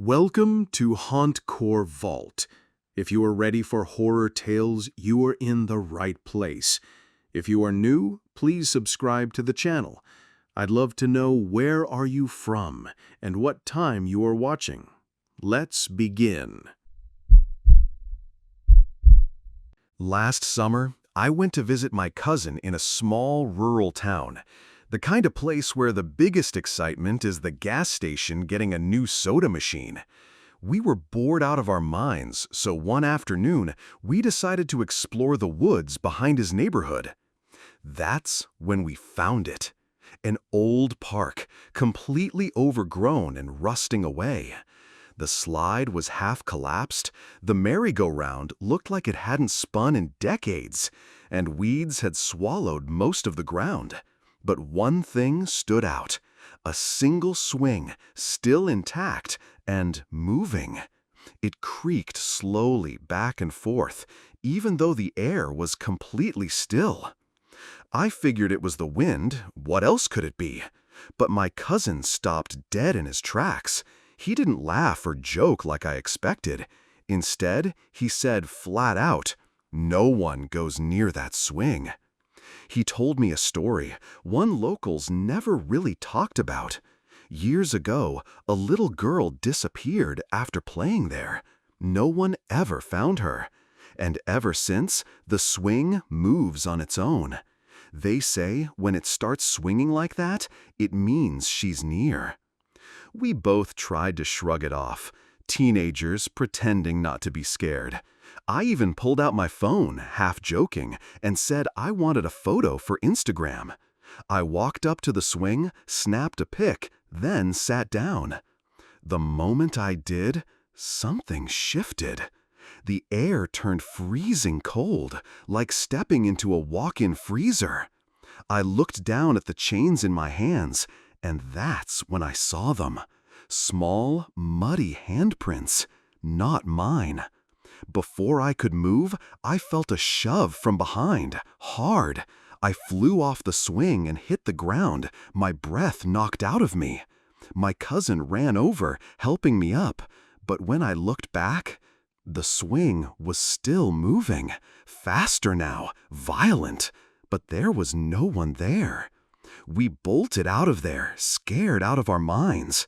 Welcome to Hauntcore Vault. If you are ready for horror tales, you are in the right place. If you are new, please subscribe to the channel. I'd love to know where are you from and what time you are watching. Let's begin. Last summer, I went to visit my cousin in a small rural town. The kind of place where the biggest excitement is the gas station getting a new soda machine. We were bored out of our minds, so one afternoon, we decided to explore the woods behind his neighborhood. That's when we found it. An old park, completely overgrown and rusting away. The slide was half collapsed, the merry-go-round looked like it hadn't spun in decades, and weeds had swallowed most of the ground. But one thing stood out, a single swing, still intact and moving. It creaked slowly back and forth, even though the air was completely still. I figured it was the wind, what else could it be? But my cousin stopped dead in his tracks. He didn't laugh or joke like I expected. Instead, he said flat out, "No one goes near that swing." He told me a story, one locals never really talked about. Years ago, a little girl disappeared after playing there. No one ever found her. And ever since, the swing moves on its own. They say when it starts swinging like that, it means she's near. We both tried to shrug it off, teenagers pretending not to be scared. I even pulled out my phone, half joking, and said I wanted a photo for Instagram. I walked up to the swing, snapped a pic, then sat down. The moment I did, something shifted. The air turned freezing cold, like stepping into a walk-in freezer. I looked down at the chains in my hands, and that's when I saw them. Small, muddy handprints, not mine. Before I could move, I felt a shove from behind, hard. I flew off the swing and hit the ground, my breath knocked out of me. My cousin ran over, helping me up, but when I looked back, the swing was still moving, faster now, violent, but there was no one there. We bolted out of there, scared out of our minds.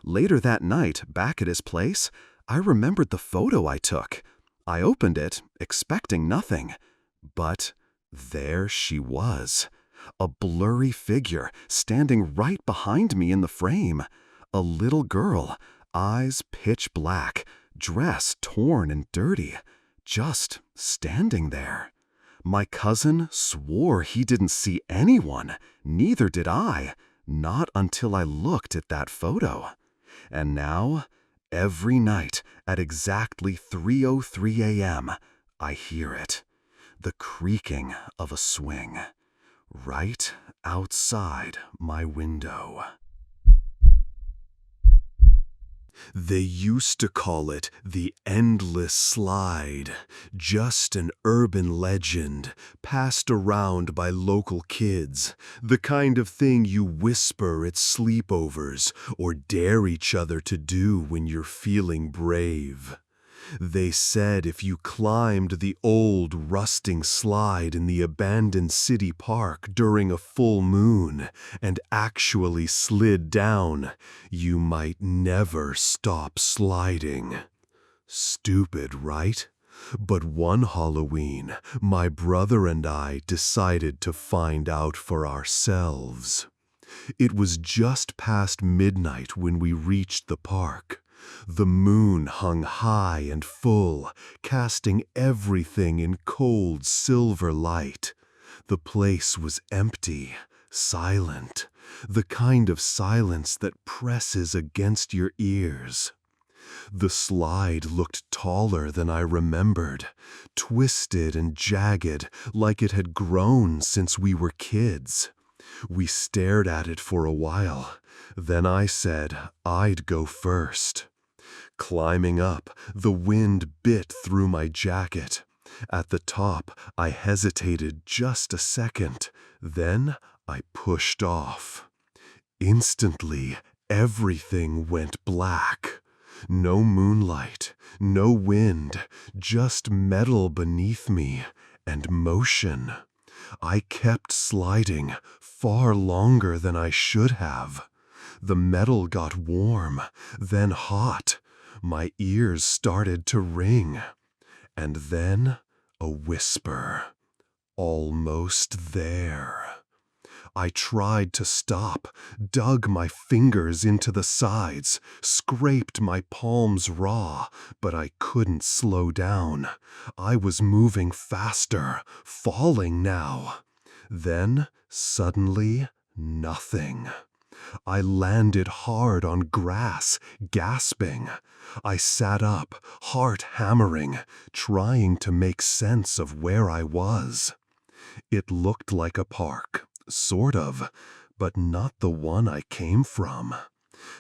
Later that night, back at his place, I remembered the photo I took. I opened it, expecting nothing, but there she was, a blurry figure standing right behind me in the frame, a little girl, eyes pitch black, dress torn and dirty, just standing there. My cousin swore he didn't see anyone, neither did I, not until I looked at that photo. And now, every night at exactly 3:03 a.m., I hear it, the creaking of a swing, right outside my window. They used to call it the endless slide, just an urban legend passed around by local kids, the kind of thing you whisper at sleepovers or dare each other to do when you're feeling brave. They said if you climbed the old rusting slide in the abandoned city park during a full moon and actually slid down, you might never stop sliding. Stupid, right? But one Halloween, my brother and I decided to find out for ourselves. It was just past midnight when we reached the park. The moon hung high and full, casting everything in cold silver light. The place was empty, silent, the kind of silence that presses against your ears. The slide looked taller than I remembered, twisted and jagged like it had grown since we were kids. We stared at it for a while. Then I said I'd go first. Climbing up, the wind bit through my jacket. At the top, I hesitated just a second. Then I pushed off. Instantly, everything went black. No moonlight, no wind, just metal beneath me and motion. I kept sliding far longer than I should have. The metal got warm, then hot. My ears started to ring. And then a whisper. Almost there. I tried to stop, dug my fingers into the sides, scraped my palms raw, but I couldn't slow down. I was moving faster, falling now. Then, suddenly, nothing. I landed hard on grass, gasping. I sat up, heart hammering, trying to make sense of where I was. It looked like a park, sort of, but not the one I came from.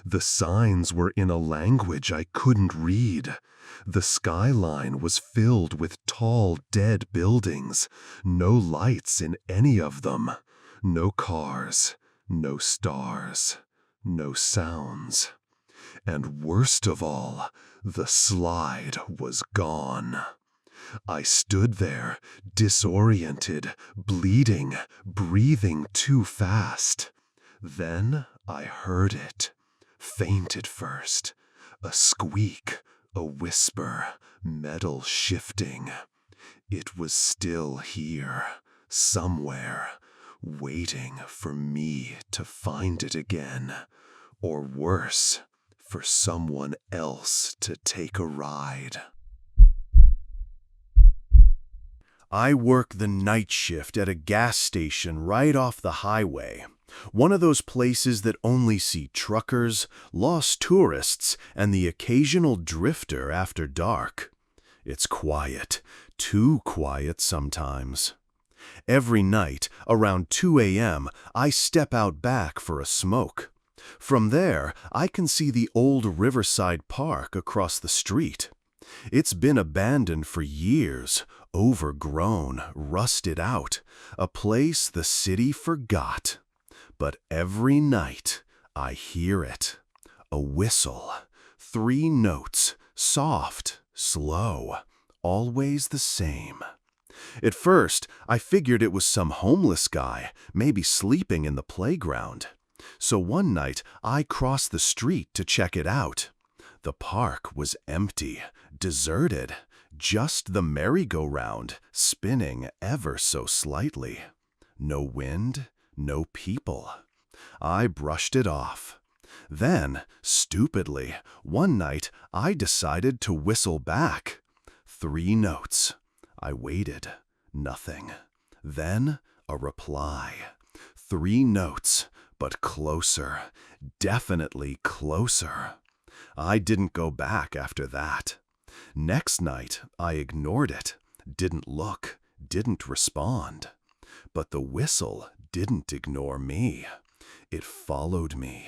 The signs were in a language I couldn't read. The skyline was filled with tall, dead buildings, no lights in any of them, no cars, no stars, no sounds. And worst of all, the slide was gone. I stood there, disoriented, bleeding, breathing too fast. Then I heard it, faint at first, a squeak, a whisper, metal shifting. It was still here, somewhere, waiting for me to find it again, or worse, for someone else to take a ride. I work the night shift at a gas station right off the highway, one of those places that only see truckers, lost tourists, and the occasional drifter after dark. It's quiet, too quiet sometimes. Every night, around 2 a.m., I step out back for a smoke. From there, I can see the old Riverside Park across the street. It's been abandoned for years, overgrown, rusted out, a place the city forgot. But every night, I hear it. A whistle, 3 notes, soft, slow, always the same. At first, I figured it was some homeless guy, maybe sleeping in the playground. So one night, I crossed the street to check it out. The park was empty, deserted, just the merry-go-round, spinning ever so slightly. No wind, no people. I brushed it off. Then, stupidly, one night I decided to whistle back. 3 notes. I waited. Nothing. Then, a reply. 3 notes, but closer. Definitely closer. I didn't go back after that. Next night, I ignored it. Didn't look. Didn't respond. But the whistle didn't ignore me. It followed me.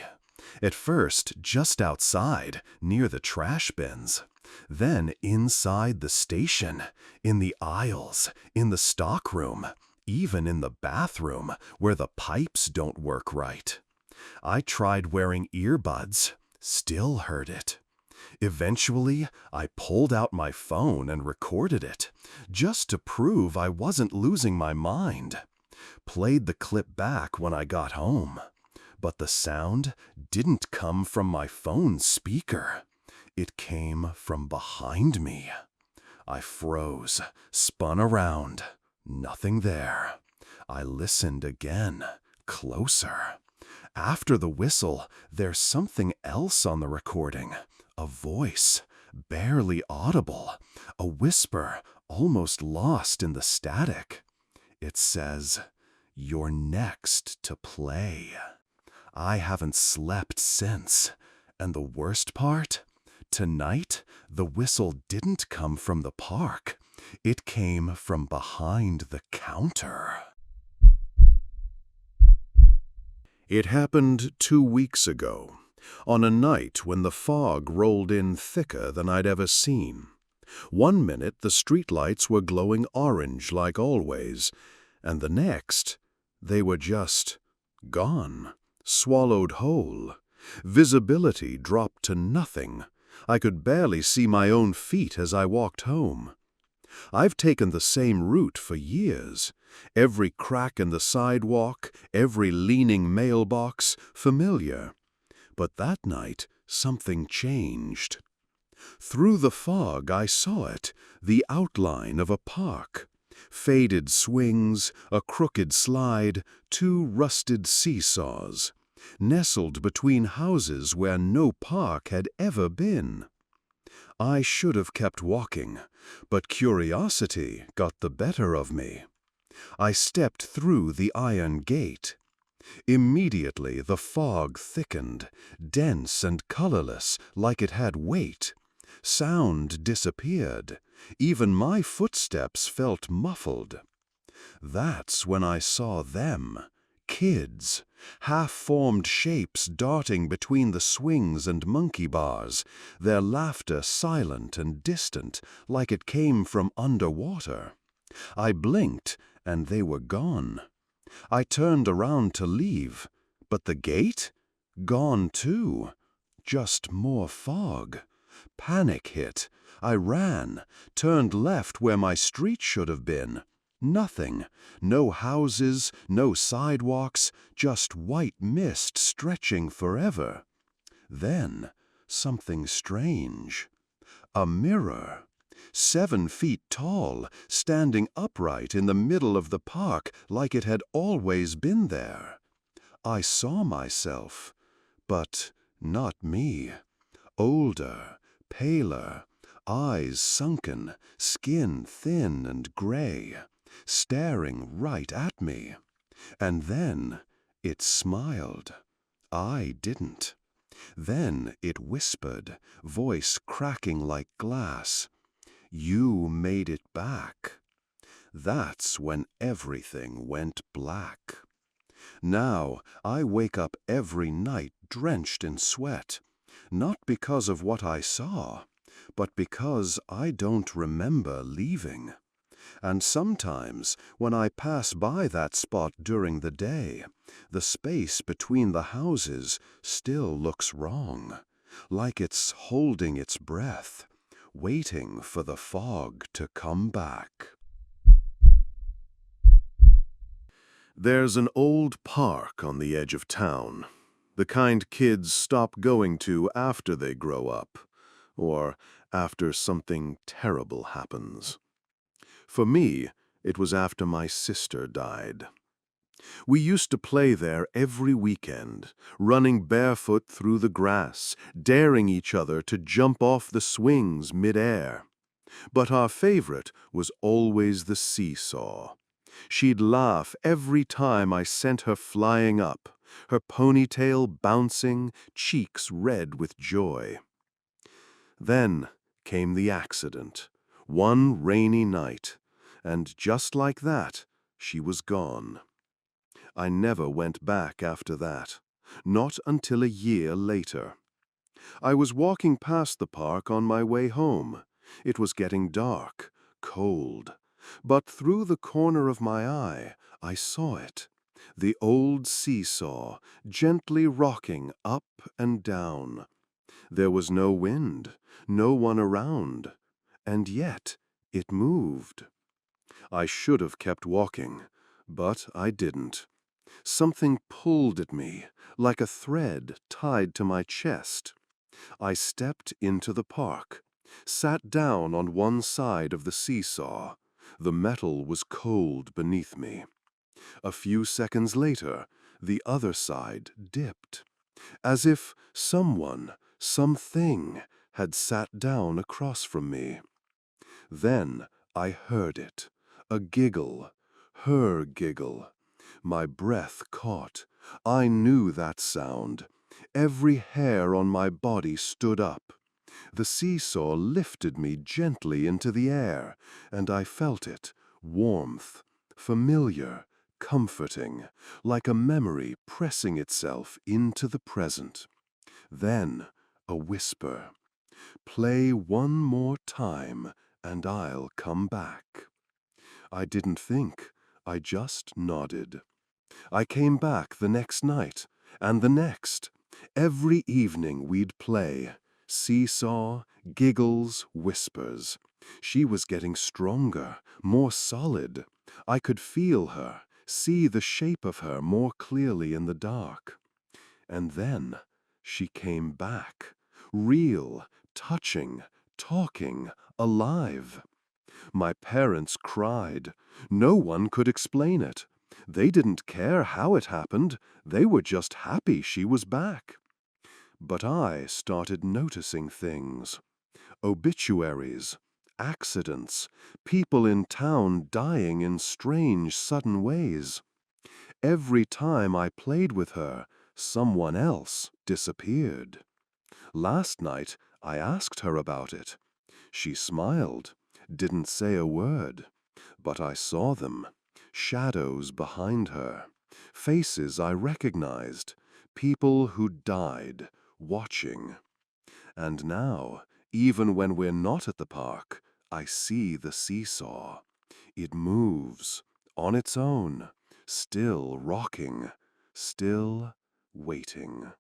At first, just outside, near the trash bins. Then inside the station, in the aisles, in the stockroom, even in the bathroom where the pipes don't work right. I tried wearing earbuds, still heard it. Eventually, I pulled out my phone and recorded it, just to prove I wasn't losing my mind. Played the clip back when I got home. But the sound didn't come from my phone's speaker. It came from behind me. I froze, spun around. Nothing there. I listened again, closer. After the whistle, there's something else on the recording. A voice, barely audible. A whisper, almost lost in the static. It says, "You're next to play." I haven't slept since. And the worst part? Tonight, the whistle didn't come from the park. It came from behind the counter. It happened 2 weeks ago, on a night when the fog rolled in thicker than I'd ever seen. One minute the streetlights were glowing orange like always, and the next, they were just gone, swallowed whole. Visibility dropped to nothing. I could barely see my own feet as I walked home. I've taken the same route for years. Every crack in the sidewalk, every leaning mailbox, familiar. But that night, something changed. Through the fog I saw it, the outline of a park. Faded swings, a crooked slide, 2 rusted seesaws, nestled between houses where no park had ever been. I should have kept walking, but curiosity got the better of me. I stepped through the iron gate. Immediately the fog thickened, dense and colorless, like it had weight. Sound disappeared. Even my footsteps felt muffled. That's when I saw them, kids, half-formed shapes darting between the swings and monkey bars, their laughter silent and distant, like it came from underwater. I blinked, and they were gone. I turned around to leave, but the gate? Gone too. Just more fog. Panic hit. I ran, turned left where my street should have been. Nothing. No houses, no sidewalks, just white mist stretching forever. Then, something strange. A mirror. 7 feet tall, standing upright in the middle of the park like it had always been there. I saw myself, but not me. Older, paler, eyes sunken, skin thin and gray, staring right at me. And then it smiled. I didn't. Then it whispered, voice cracking like glass. You made it back. That's when everything went black. Now I wake up every night drenched in sweat, not because of what I saw, but because I don't remember leaving. And sometimes, when I pass by that spot during the day, the space between the houses still looks wrong, like it's holding its breath, waiting for the fog to come back. There's an old park on the edge of town, the kind kids stop going to after they grow up, or after something terrible happens. For me, it was after my sister died. We used to play there every weekend, running barefoot through the grass, daring each other to jump off the swings mid-air. But our favorite was always the seesaw. She'd laugh every time I sent her flying up, her ponytail bouncing, cheeks red with joy. Then came the accident, one rainy night, and just like that, she was gone. I never went back after that, not until a year later. I was walking past the park on my way home. It was getting dark, cold, but through the corner of my eye, I saw it, the old seesaw, gently rocking up and down. There was no wind, no one around, and yet it moved. I should have kept walking, but I didn't. Something pulled at me, like a thread tied to my chest. I stepped into the park, sat down on one side of the seesaw. The metal was cold beneath me. A few seconds later, the other side dipped, as if someone, something, had sat down across from me. Then I heard it, a giggle, her giggle. My breath caught. I knew that sound. Every hair on my body stood up. The seesaw lifted me gently into the air, and I felt it, warmth, familiar, comforting, like a memory pressing itself into the present. Then a whisper, "Play one more time, and I'll come back." I didn't think, I just nodded. I came back the next night, and the next. Every evening we'd play, Seesaw, giggles, whispers. She was getting stronger, more solid. I could feel her, see the shape of her more clearly in the dark. And then she came back, real, touching, talking, alive. My parents cried. No one could explain it. They didn't care how it happened. They were just happy she was back. But I started noticing things. Obituaries, accidents, people in town dying in strange, sudden ways. Every time I played with her, someone else disappeared. Last night, I asked her about it. She smiled, didn't say a word, but I saw them, shadows behind her, faces I recognized, people who died, watching. And now, even when we're not at the park, I see the seesaw. It moves, on its own, still rocking, still waiting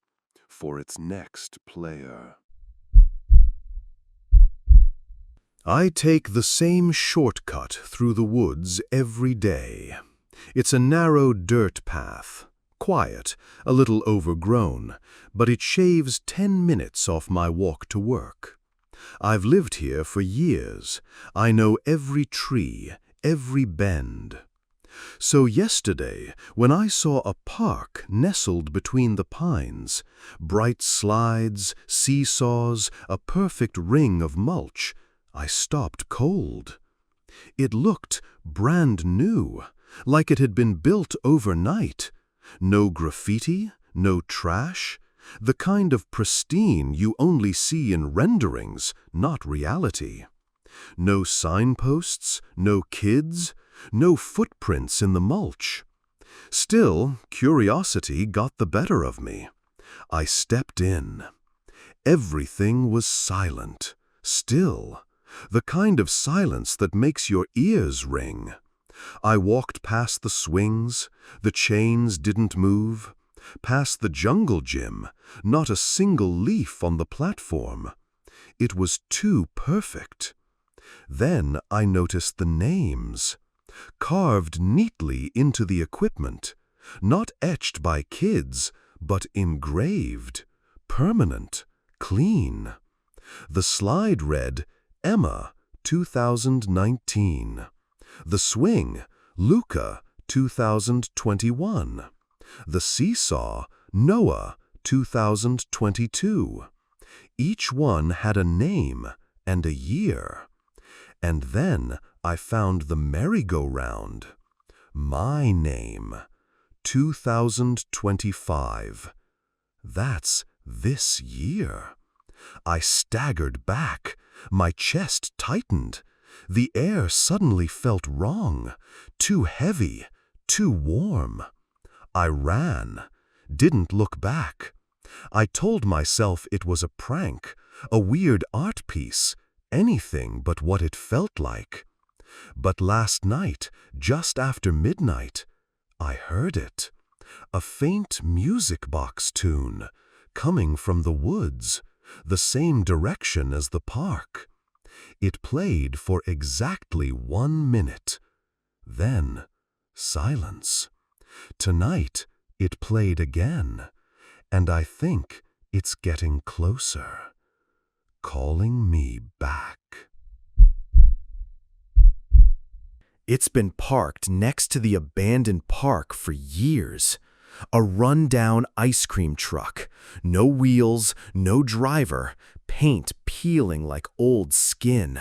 for its next player. I take the same shortcut through the woods every day. It's a narrow dirt path, quiet, a little overgrown, but it shaves 10 minutes off my walk to work. I've lived here for years. I know every tree, every bend. So yesterday, when I saw a park nestled between the pines, bright slides, seesaws, a perfect ring of mulch, I stopped cold. It looked brand new, like it had been built overnight. No graffiti, no trash, the kind of pristine you only see in renderings, not reality. No signposts, no kids, no footprints in the mulch. Still, curiosity got the better of me. I stepped in. Everything was silent, still, the kind of silence that makes your ears ring. I walked past the swings, the chains didn't move, past the jungle gym, not a single leaf on the platform. It was too perfect. Then I noticed the names, carved neatly into the equipment, not etched by kids, but engraved, permanent, clean. The slide read, Emma, 2019. The swing, Luca, 2021. The seesaw, Noah, 2022. Each one had a name and a year. And then I found the merry-go-round. My name, 2025. That's this year. I staggered back. My chest tightened. The air suddenly felt wrong, too heavy, too warm. I ran, didn't look back. I told myself it was a prank, a weird art piece, anything but what it felt like. But last night, just after midnight, I heard it. A faint music box tune, coming from the woods, the same direction as the park. It played for exactly 1 minute. Then, silence. Tonight, it played again, and I think it's getting closer, calling me back. It's been parked next to the abandoned park for years. A run-down ice cream truck. No wheels, no driver, paint peeling like old skin.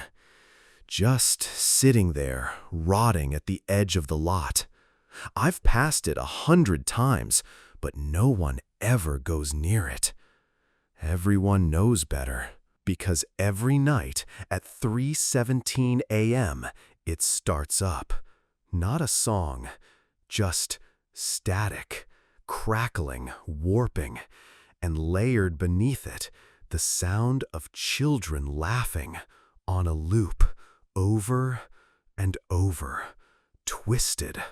Just sitting there, rotting at the edge of the lot. I've passed it 100 times, but no one ever goes near it. Everyone knows better, because every night at 3:17 a.m., it starts up. Not a song, just static, crackling, warping, and layered beneath it, the sound of children laughing on a loop, over and over, twisted,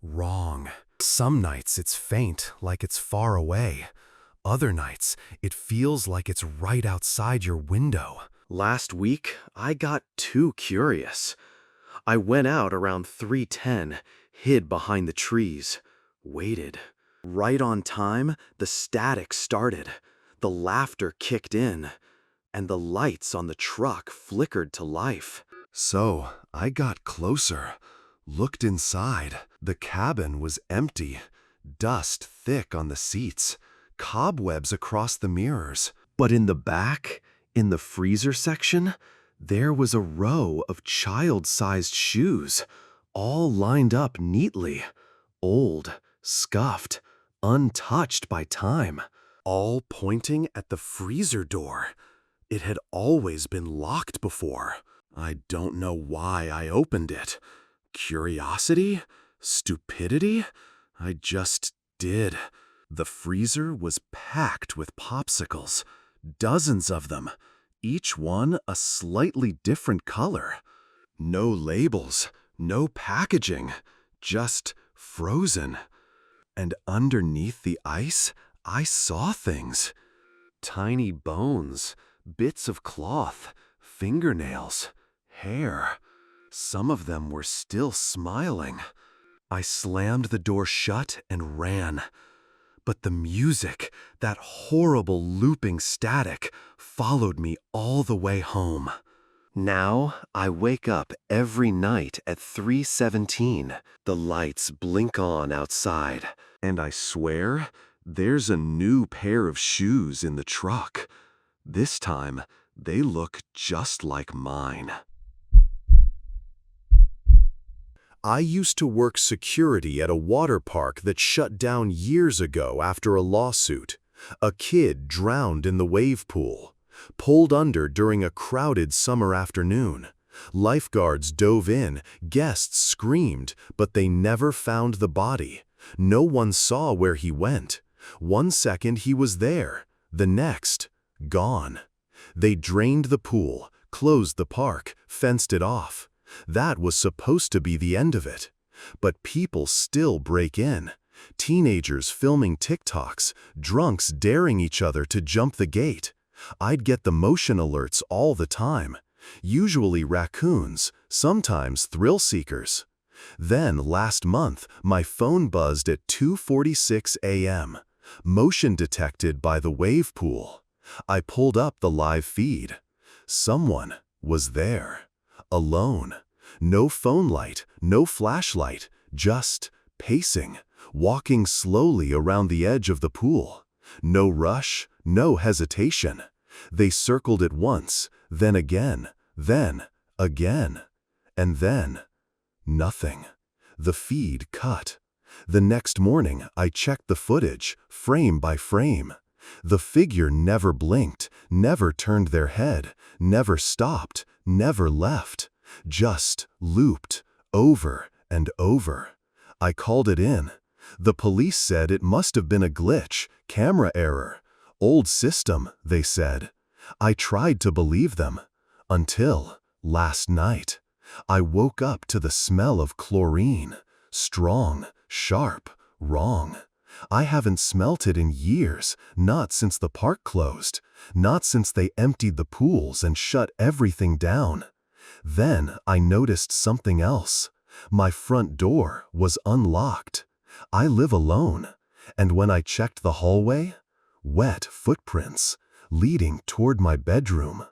wrong. Some nights it's faint, like it's far away. Other nights, it feels like it's right outside your window. Last week, I got too curious. I went out around 3:10, hid behind the trees, waited. Right on time, the static started, the laughter kicked in, and the lights on the truck flickered to life. So, I got closer, looked inside. The cabin was empty, dust thick on the seats, cobwebs across the mirrors. But in the back, in the freezer section, there was a row of child-sized shoes, all lined up neatly, old, scuffed, untouched by time, all pointing at the freezer door. It had always been locked before. I don't know why I opened it. Curiosity? Stupidity? I just did. The freezer was packed with popsicles, dozens of them, each one a slightly different color. No labels, no packaging, just frozen. And underneath the ice, I saw things. Tiny bones, bits of cloth, fingernails, hair. Some of them were still smiling. I slammed the door shut and ran. But the music, that horrible looping static, followed me all the way home. Now, I wake up every night at 3:17. The lights blink on outside, and I swear there's a new pair of shoes in the truck. This time, they look just like mine. I used to work security at a water park that shut down years ago after a lawsuit. A kid drowned in the wave pool, pulled under during a crowded summer afternoon. Lifeguards dove in, guests screamed, but they never found the body. No one saw where he went. One second he was there, the next, gone. They drained the pool, closed the park, fenced it off. That was supposed to be the end of it. But people still break in. Teenagers filming TikToks, drunks daring each other to jump the gate. I'd get the motion alerts all the time. Usually raccoons, sometimes thrill seekers. Then last month, my phone buzzed at 2:46 a.m. Motion detected by the wave pool. I pulled up the live feed. Someone was there. Alone. No phone light, no flashlight, just pacing, walking slowly around the edge of the pool. No rush, no hesitation. They circled it once, then again, then again, and then nothing. The feed cut. The next morning, I checked the footage, frame by frame. The figure never blinked, never turned their head, never stopped, never left. Just looped, over and over. I called it in. The police said it must have been a glitch, camera error. Old system, they said. I tried to believe them. Until last night. I woke up to the smell of chlorine. Strong, sharp, wrong. I haven't smelt it in years, not since the park closed, not since they emptied the pools and shut everything down. Then I noticed something else. My front door was unlocked. I live alone, and when I checked the hallway, wet footprints leading toward my bedroom.